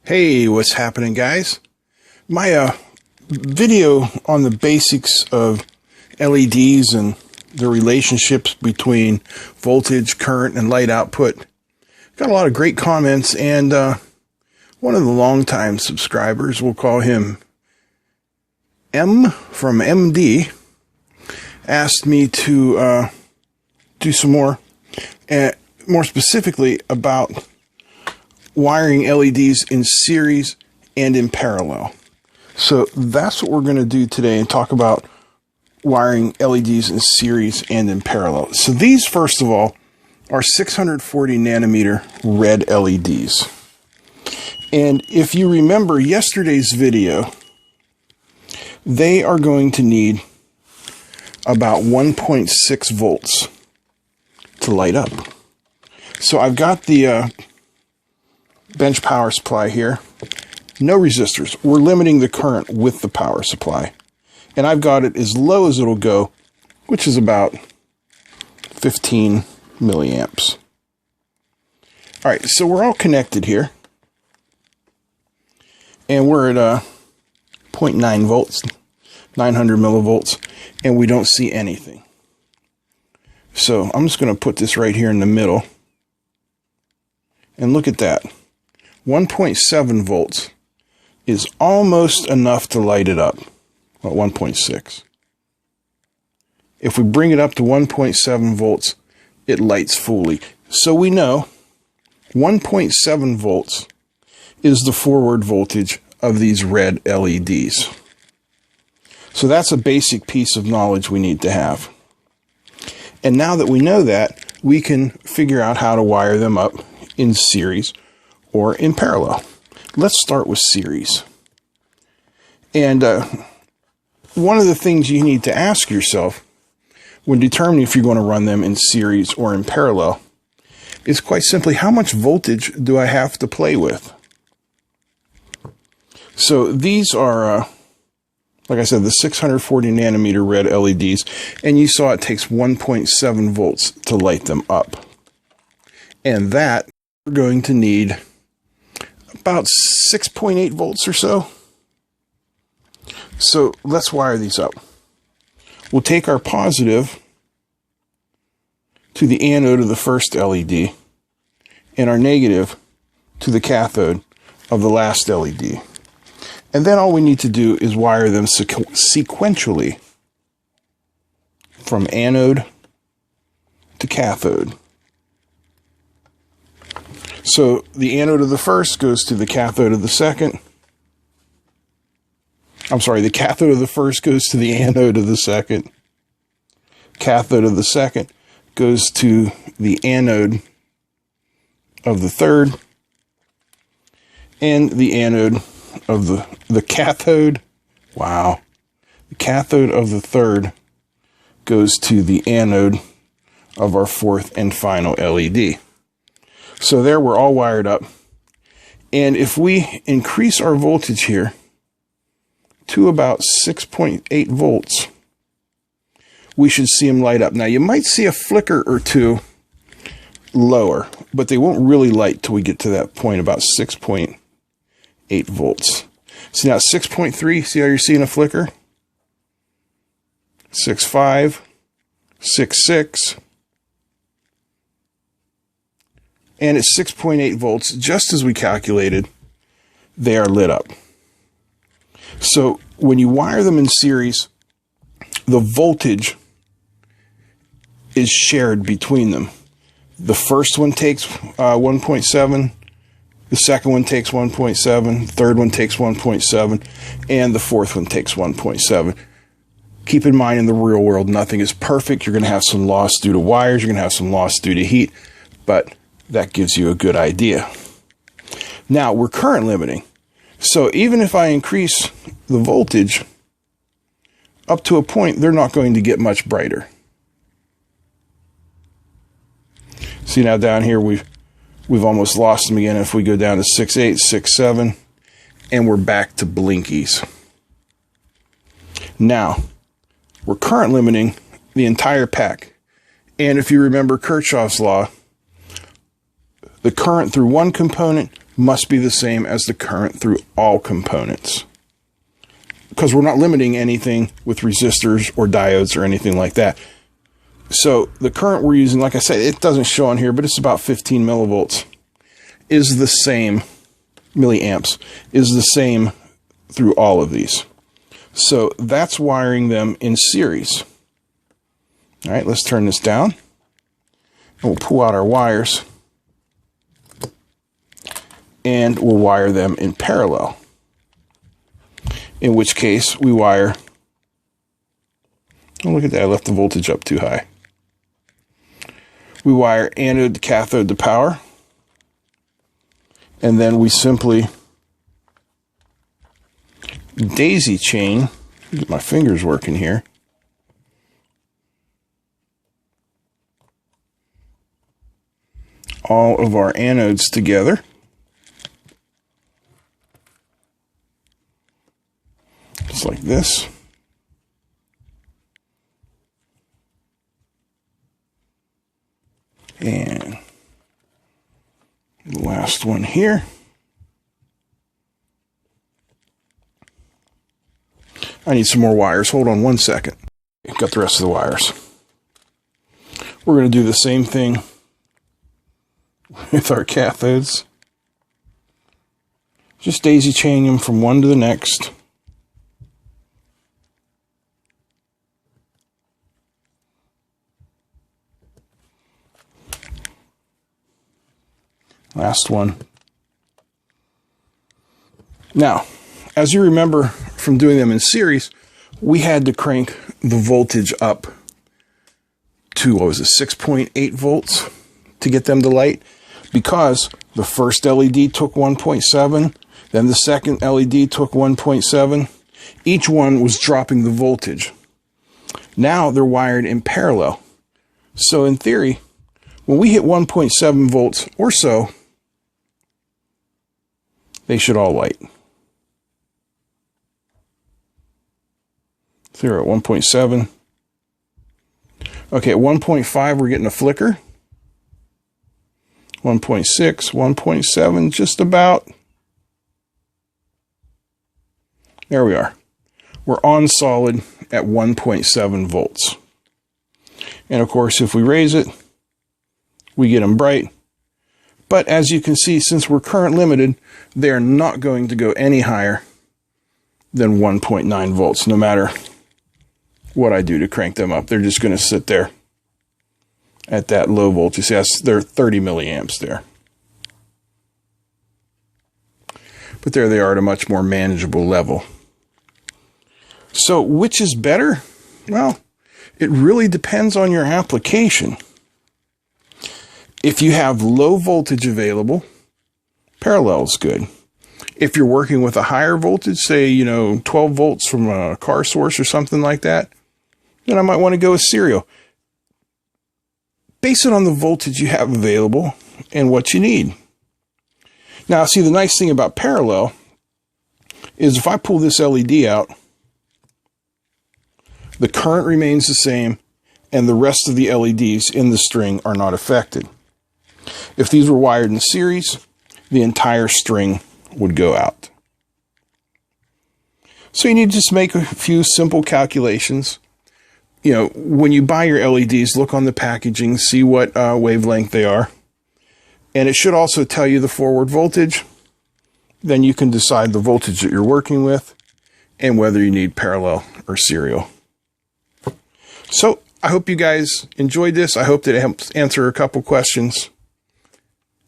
Hey, what's happening, guys? My video on the basics of LEDs and the relationships between voltage, current, and light output got a lot of great comments, and one of the longtime subscribers, we'll call him M from MD, asked me to do some more specifically about wiring LEDs in series and in parallel. So that's what we're going to do today, and talk about wiring LEDs in series and in parallel. So these, first of all, are 640 nanometer red LEDs. And if you remember yesterday's video, they are going to need about 1.6 volts to light up. So I've got the bench power supply here. No resistors. We're limiting the current with the power supply. And I've got it as low as it'll go, which is about 15 milliamps. All right, so we're all connected here. And we're at 0.9 volts, 900 millivolts, and we don't see anything. So I'm just going to put this right here in the middle. And look at that. 1.7 volts is almost enough to light it up. Well, 1.6. If we bring it up to 1.7 volts, it lights fully. So we know 1.7 volts is the forward voltage of these red LEDs. So that's a basic piece of knowledge we need to have. And now that we know that, we can figure out how to wire them up in series or in parallel. Let's start with series. And one of the things you need to ask yourself when determining if you're going to run them in series or in parallel is quite simply, how much voltage do I have to play with? So these are, like I said, the 640 nanometer red LEDs, and you saw it takes 1.7 volts to light them up. And that we're going to need about 6.8 volts or so. So let's wire these up. We'll take our positive to the anode of the first LED and our negative to the cathode of the last LED. And then all we need to do is wire them sequentially from anode to cathode. So the anode of the first goes to the cathode of the second. I'm sorry, the cathode of the first goes to the anode of the second. Cathode of the second goes to the anode of the third. And the anode of the cathode, wow, the cathode of the third goes to the anode of our fourth and final LED. So there, we're all wired up. And if we increase our voltage here to about 6.8 volts, we should see them light up. Now, you might see a flicker or two lower, but they won't really light till we get to that point, about 6.8 volts. See, now 6.3, see how you're seeing a flicker? 6.5, 6.6. And at 6.8 volts, just as we calculated, they are lit up. So when you wire them in series, the voltage is shared between them. The first one takes 1.7, the second one takes 1.7, third one takes 1.7, and the fourth one takes 1.7. Keep in mind, in the real world, nothing is perfect. You're going to have some loss due to wires, you're going to have some loss due to heat, but that gives you a good idea. Now, we're current limiting. So even if I increase the voltage up to a point, they're not going to get much brighter. See, now down here, we've almost lost them again. If we go down to 6.8, 6.7, and we're back to blinkies. Now, we're current limiting the entire pack. And if you remember Kirchhoff's law, the current through one component must be the same as the current through all components, because we're not limiting anything with resistors or diodes or anything like that. So the current we're using, like I said, it doesn't show on here, but it's about 15 millivolts, is the same, milliamps, is the same through all of these. So that's wiring them in series. All right, let's turn this down. And we'll pull out our wires. And we'll wire them in parallel. In which case, we wire... Oh, look at that, I left the voltage up too high. We wire anode to cathode to power. And then we simply daisy chain, get my fingers working here, all of our anodes together. Just like this. And the last one here. I need some more wires. Hold on one second. Got the rest of the wires. We're going to do the same thing with our cathodes. Just daisy chain them from one to the next. Last one. Now, as you remember from doing them in series, we had to crank the voltage up to, what was it, 6.8 volts to get them to light, because the first LED took 1.7, then the second LED took 1.7. Each one was dropping the voltage. Now they're wired in parallel. So in theory, when we hit 1.7 volts or so, they should all light. So we're at 1.7. Okay, at 1.5, we're getting a flicker. 1.6, 1.7, just about. There we are. We're on solid at 1.7 volts. And of course, if we raise it, we get them bright. But as you can see, since we're current limited, they're not going to go any higher than 1.9 volts, no matter what I do to crank them up. They're just going to sit there at that low voltage. See, they're 30 milliamps there. But there they are at a much more manageable level. So which is better? Well, it really depends on your application. If you have low voltage available, parallel is good. If you're working with a higher voltage, say, 12 volts from a car source or something like that, then I might want to go with serial. Base it on the voltage you have available and what you need. Now, see, the nice thing about parallel is if I pull this LED out, the current remains the same and the rest of the LEDs in the string are not affected. If these were wired in series, the entire string would go out. So you need to just make a few simple calculations. When you buy your LEDs, look on the packaging, see what wavelength they are. And it should also tell you the forward voltage. Then you can decide the voltage that you're working with and whether you need parallel or serial. So I hope you guys enjoyed this. I hope that it helps answer a couple questions.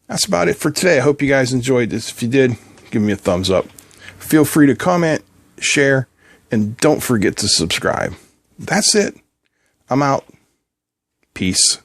That's about it for today. I hope you guys enjoyed this. If you did, give me a thumbs up. Feel free to comment, share, and don't forget to subscribe. That's it. I'm out. Peace.